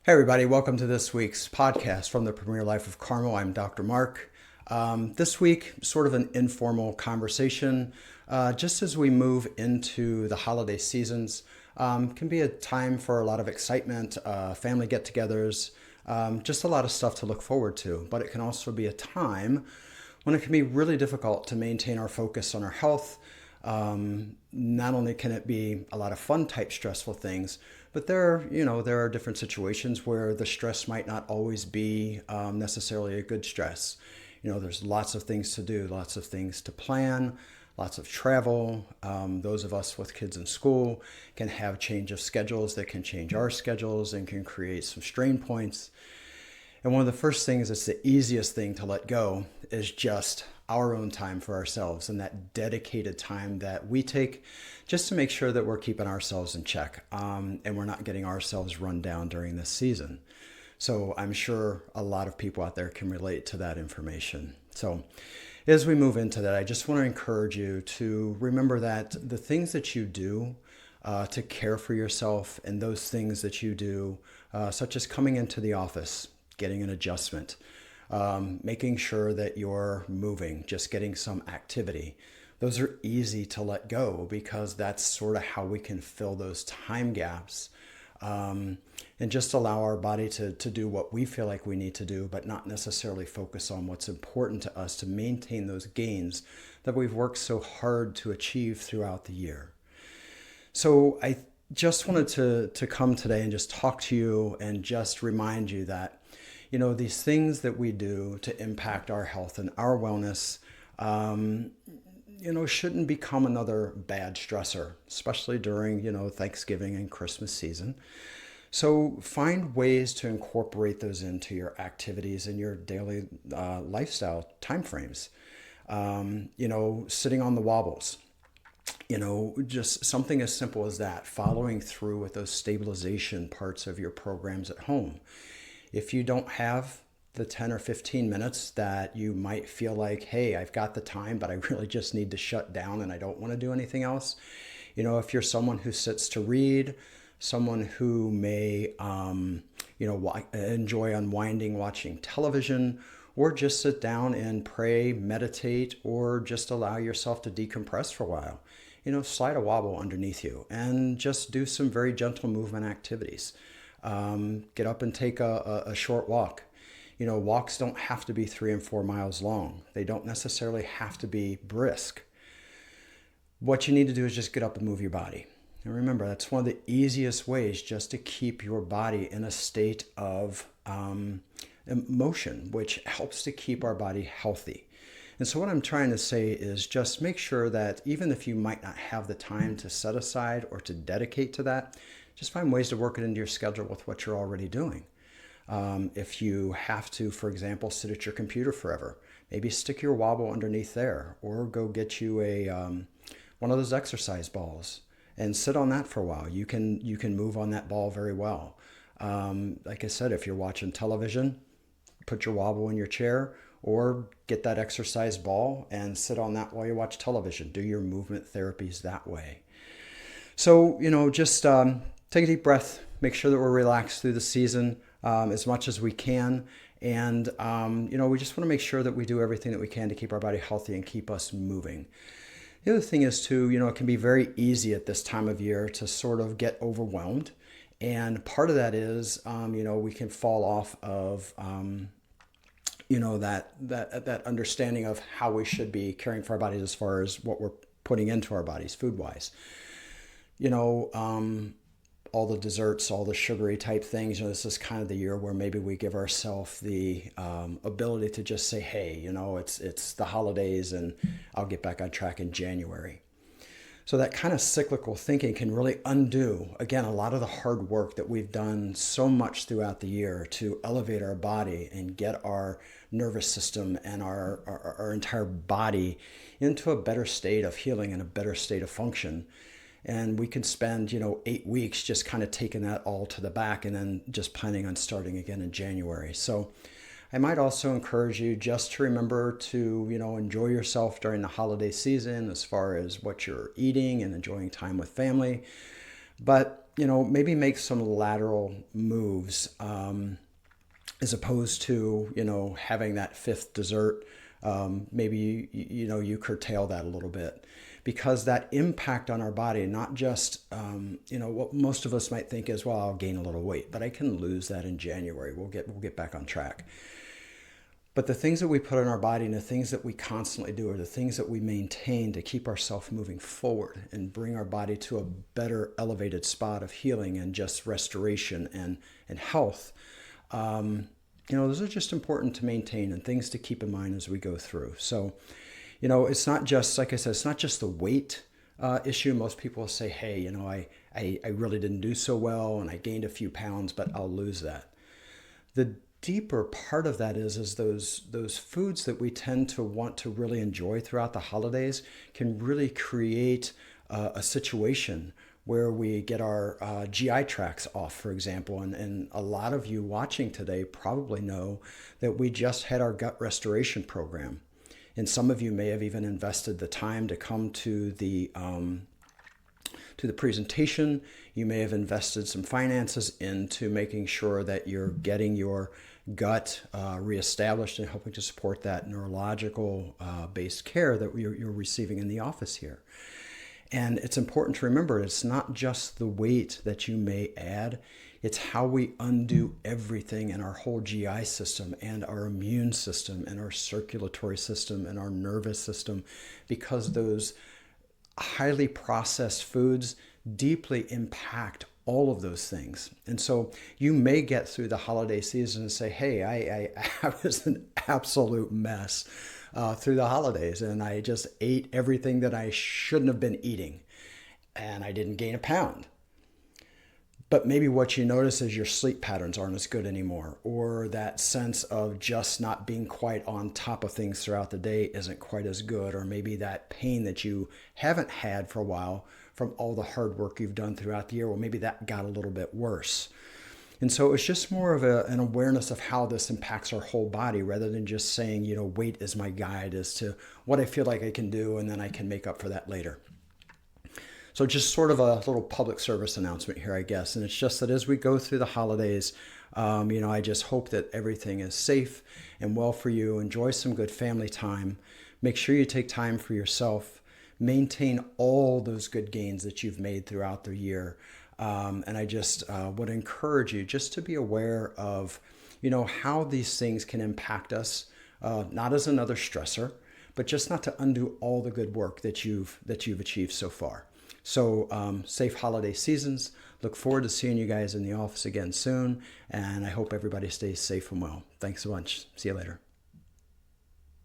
Hey, everybody, welcome to this week's podcast from the Premier Life of Carmel. I'm Dr. Mark. This week, sort of an informal conversation, just as we move into the holiday seasons. Can be a time for a lot of excitement, family get togethers, just a lot of stuff to look forward to. But it can also be a time when it can be really difficult to maintain our focus on our health. Not only can it be a lot of fun type stressful things, but there are different situations where the stress might not always be necessarily a good stress. There's lots of things to do, lots of things to plan, lots of travel. Those of us with kids in school can have change of schedules that can change our schedules and can create some strain points. And one of the first things that's the easiest thing to let go is just our own time for ourselves and that dedicated time that we take just to make sure that we're keeping ourselves in check and we're not getting ourselves run down during this season. So I'm sure a lot of people out there can relate to that information. So as we move into that, I just want to encourage you to remember that the things that you do to care for yourself and those things that you do, such as coming into the office, getting an adjustment, making sure that you're moving, just getting some activity. Those are easy to let go because that's sort of how we can fill those time gaps and just allow our body to do what we feel like we need to do, but not necessarily focus on what's important to us to maintain those gains that we've worked so hard to achieve throughout the year. So I just wanted to come today and just talk to you and just remind you that these things that we do to impact our health and our wellness, shouldn't become another bad stressor, especially during, Thanksgiving and Christmas season. So find ways to incorporate those into your activities and your daily lifestyle timeframes. Sitting on the wobbles, just something as simple as that, following through with those stabilization parts of your programs at home. If you don't have the 10 or 15 minutes that you might feel like, hey, I've got the time, but I really just need to shut down and I don't want to do anything else. If you're someone who sits to read, someone who may, enjoy unwinding, watching television, or just sit down and pray, meditate, or just allow yourself to decompress for a while. Slide a wobble underneath you and just do some very gentle movement activities. Get up and take a short walk. Walks don't have to be 3 and 4 miles long. They don't necessarily have to be brisk. What you need to do is just get up and move your body. And remember, that's one of the easiest ways just to keep your body in a state of motion, which helps to keep our body healthy. And so what I'm trying to say is just make sure that even if you might not have the time to set aside or to dedicate to that, just find ways to work it into your schedule with what you're already doing. If you have to, for example, sit at your computer forever, maybe stick your wobble underneath there, or go get you one of those exercise balls and sit on that for a while. You can move on that ball very well. Like I said, if you're watching television, put your wobble in your chair, or get that exercise ball and sit on that while you watch television. Do your movement therapies that way. So, just take a deep breath, make sure that we're relaxed through the season as much as we can. And, we just want to make sure that we do everything that we can to keep our body healthy and keep us moving. The other thing is too, it can be very easy at this time of year to sort of get overwhelmed. And part of that is, we can fall off of, that understanding of how we should be caring for our bodies as far as what we're putting into our bodies food-wise. All the desserts, all the sugary type things, this is kind of the year where maybe we give ourselves the ability to just say, hey, it's the holidays and I'll get back on track in January. So that kind of cyclical thinking can really undo, again, a lot of the hard work that we've done so much throughout the year to elevate our body and get our nervous system and our entire body into a better state of healing and a better state of function. And we can spend, 8 weeks just kind of taking that all to the back and then just planning on starting again in January. So I might also encourage you just to remember to, enjoy yourself during the holiday season as far as what you're eating and enjoying time with family. But maybe make some lateral moves, as opposed to, having that fifth dessert. Maybe, you curtail that a little bit, because that impact on our body, not just, what most of us might think is, well, I'll gain a little weight, but I can lose that in January. We'll get back on track. But the things that we put in our body and the things that we constantly do are the things that we maintain to keep ourselves moving forward and bring our body to a better elevated spot of healing and just restoration and health. Those are just important to maintain and things to keep in mind as we go through. So, it's not just, like I said, it's not just the weight issue. Most people say, hey, I really didn't do so well and I gained a few pounds, but I'll lose that. The deeper part of that is those foods that we tend to want to really enjoy throughout the holidays can really create a situation where we get our GI tracts off, for example. And a lot of you watching today probably know that we just had our gut restoration program. And some of you may have even invested the time to come to the presentation. You may have invested some finances into making sure that you're getting your gut reestablished and helping to support that neurological based care that you're receiving in the office here. And it's important to remember, it's not just the weight that you may add, it's how we undo everything in our whole GI system and our immune system and our circulatory system and our nervous system, because those highly processed foods deeply impact all of those things. And so you may get through the holiday season and say, hey, I was an absolute mess through the holidays, and I just ate everything that I shouldn't have been eating, and I didn't gain a pound. But maybe what you notice is your sleep patterns aren't as good anymore, or that sense of just not being quite on top of things throughout the day isn't quite as good, or maybe that pain that you haven't had for a while from all the hard work you've done throughout the year, well, maybe that got a little bit worse. And so it's just more of an awareness of how this impacts our whole body, rather than just saying, weight is my guide as to what I feel like I can do, and then I can make up for that later. So just sort of a little public service announcement here, I guess. And it's just that as we go through the holidays, I just hope that everything is safe and well for you. Enjoy some good family time. Make sure you take time for yourself. Maintain all those good gains that you've made throughout the year. And I just would encourage you just to be aware of, how these things can impact us, not as another stressor, but just not to undo all the good work that you've achieved so far. So safe holiday seasons. Look forward to seeing you guys in the office again soon. And I hope everybody stays safe and well. Thanks a bunch. See you later.